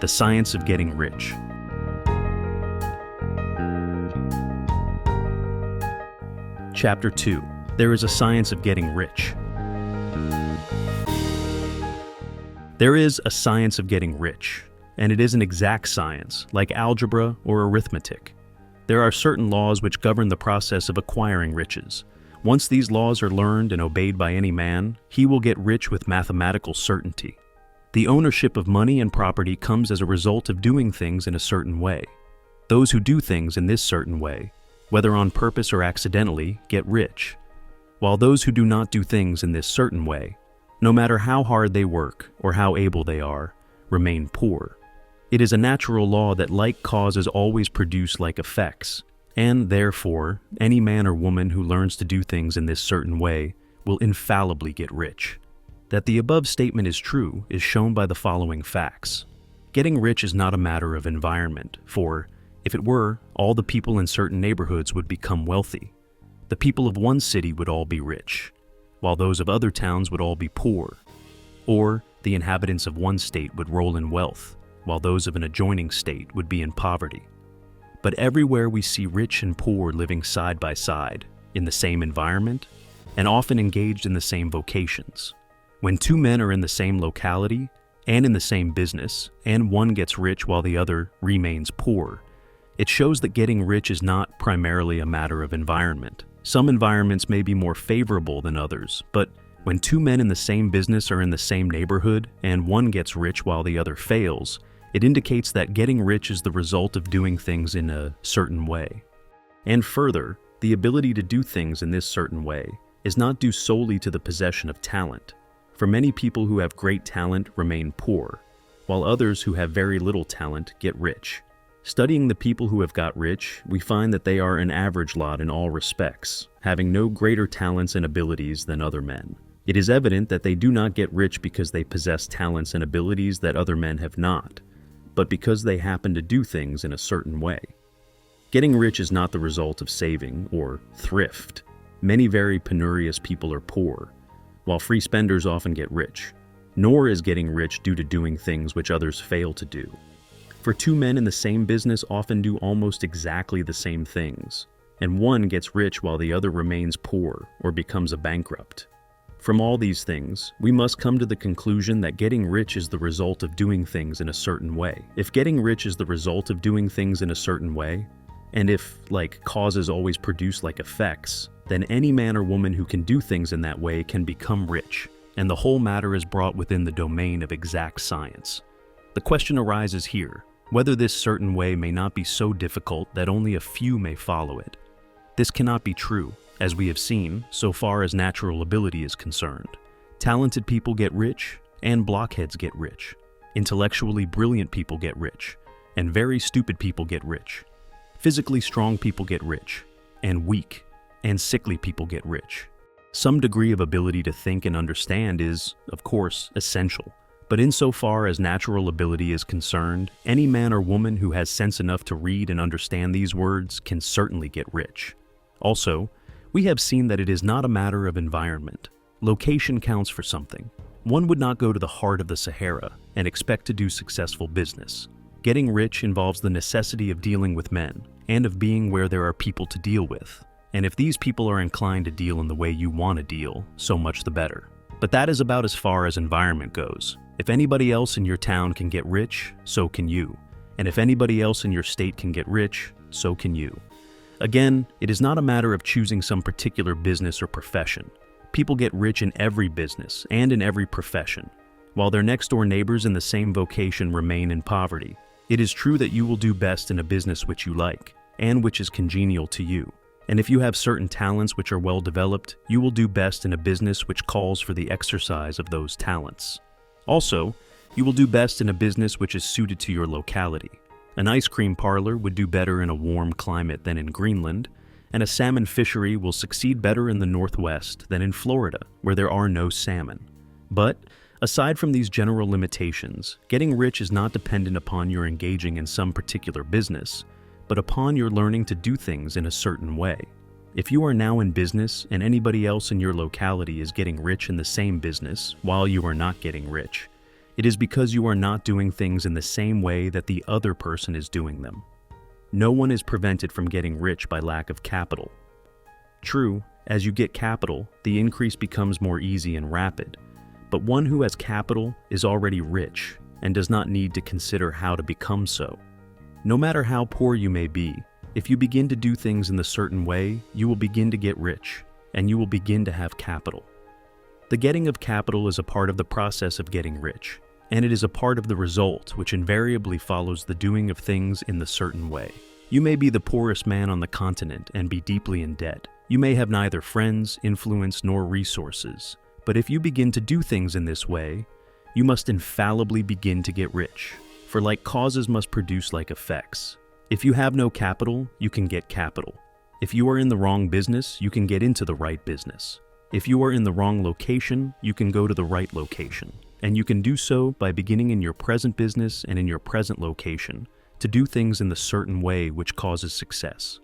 The Science of Getting Rich. Chapter 2. There is a Science of Getting Rich. There is a science of getting rich, and it is an exact science, like algebra or arithmetic. There are certain laws which govern the process of acquiring riches. Once these laws are learned and obeyed by any man, he will get rich with mathematical certainty. The ownership of money and property comes as a result of doing things in a certain way. Those who do things in this certain way, whether on purpose or accidentally, get rich, while those who do not do things in this certain way, no matter how hard they work or how able they are, remain poor. It is a natural law that like causes always produce like effects, and therefore, any man or woman who learns to do things in this certain way will infallibly get rich. That the above statement is true is shown by the following facts. Getting rich is not a matter of environment, for, if it were, all the people in certain neighborhoods would become wealthy. The people of one city would all be rich, while those of other towns would all be poor. Or, the inhabitants of one state would roll in wealth, while those of an adjoining state would be in poverty. But everywhere we see rich and poor living side by side, in the same environment, and often engaged in the same vocations. When two men are in the same locality, and in the same business, and one gets rich while the other remains poor, it shows that getting rich is not primarily a matter of environment. Some environments may be more favorable than others, but when two men in the same business are in the same neighborhood and one gets rich while the other fails, it indicates that getting rich is the result of doing things in a certain way. And further, the ability to do things in this certain way is not due solely to the possession of talent. For many people who have great talent remain poor, while others who have very little talent get rich. Studying the people who have got rich, we find that they are an average lot in all respects, having no greater talents and abilities than other men. It is evident that they do not get rich because they possess talents and abilities that other men have not, but because they happen to do things in a certain way. Getting rich is not the result of saving or thrift. Many very penurious people are poor, while free spenders often get rich. Nor is getting rich due to doing things which others fail to do. For two men in the same business often do almost exactly the same things, and one gets rich while the other remains poor or becomes a bankrupt. From all these things, we must come to the conclusion that getting rich is the result of doing things in a certain way. If getting rich is the result of doing things in a certain way, and if, like causes always produce like effects, then any man or woman who can do things in that way can become rich, and the whole matter is brought within the domain of exact science. The question arises here, whether this certain way may not be so difficult that only a few may follow it. This cannot be true, as we have seen, so far as natural ability is concerned. Talented people get rich, and blockheads get rich. Intellectually brilliant people get rich, and very stupid people get rich. Physically strong people get rich, and weak and sickly people get rich. Some degree of ability to think and understand is, of course, essential. But insofar as natural ability is concerned, any man or woman who has sense enough to read and understand these words can certainly get rich. Also, we have seen that it is not a matter of environment. Location counts for something. One would not go to the heart of the Sahara and expect to do successful business. Getting rich involves the necessity of dealing with men, and of being where there are people to deal with. And if these people are inclined to deal in the way you want to deal, so much the better. But that is about as far as environment goes. If anybody else in your town can get rich, so can you. And if anybody else in your state can get rich, so can you. Again, it is not a matter of choosing some particular business or profession. People get rich in every business and in every profession, while their next-door neighbors in the same vocation remain in poverty. It is true that you will do best in a business which you like, and which is congenial to you. And if you have certain talents which are well developed, you will do best in a business which calls for the exercise of those talents. Also, you will do best in a business which is suited to your locality. An ice cream parlor would do better in a warm climate than in Greenland, and a salmon fishery will succeed better in the Northwest than in Florida, where there are no salmon. But, aside from these general limitations, getting rich is not dependent upon your engaging in some particular business, but upon your learning to do things in a certain way. If you are now in business and anybody else in your locality is getting rich in the same business while you are not getting rich, It is because you are not doing things in the same way that the other person is doing them. No one is prevented from getting rich by lack of capital. True, as you get capital, the increase becomes more easy and rapid, but one who has capital is already rich and does not need to consider how to become so. No matter how poor you may be, if you begin to do things in the certain way, you will begin to get rich, and you will begin to have capital. The getting of capital is a part of the process of getting rich, and it is a part of the result which invariably follows the doing of things in the certain way. You may be the poorest man on the continent and be deeply in debt. You may have neither friends, influence, nor resources, but if you begin to do things in this way, you must infallibly begin to get rich, for like causes must produce like effects. If you have no capital, you can get capital. If you are in the wrong business, you can get into the right business. If you are in the wrong location, you can go to the right location. And you can do so by beginning in your present business and in your present location to do things in the certain way which causes success.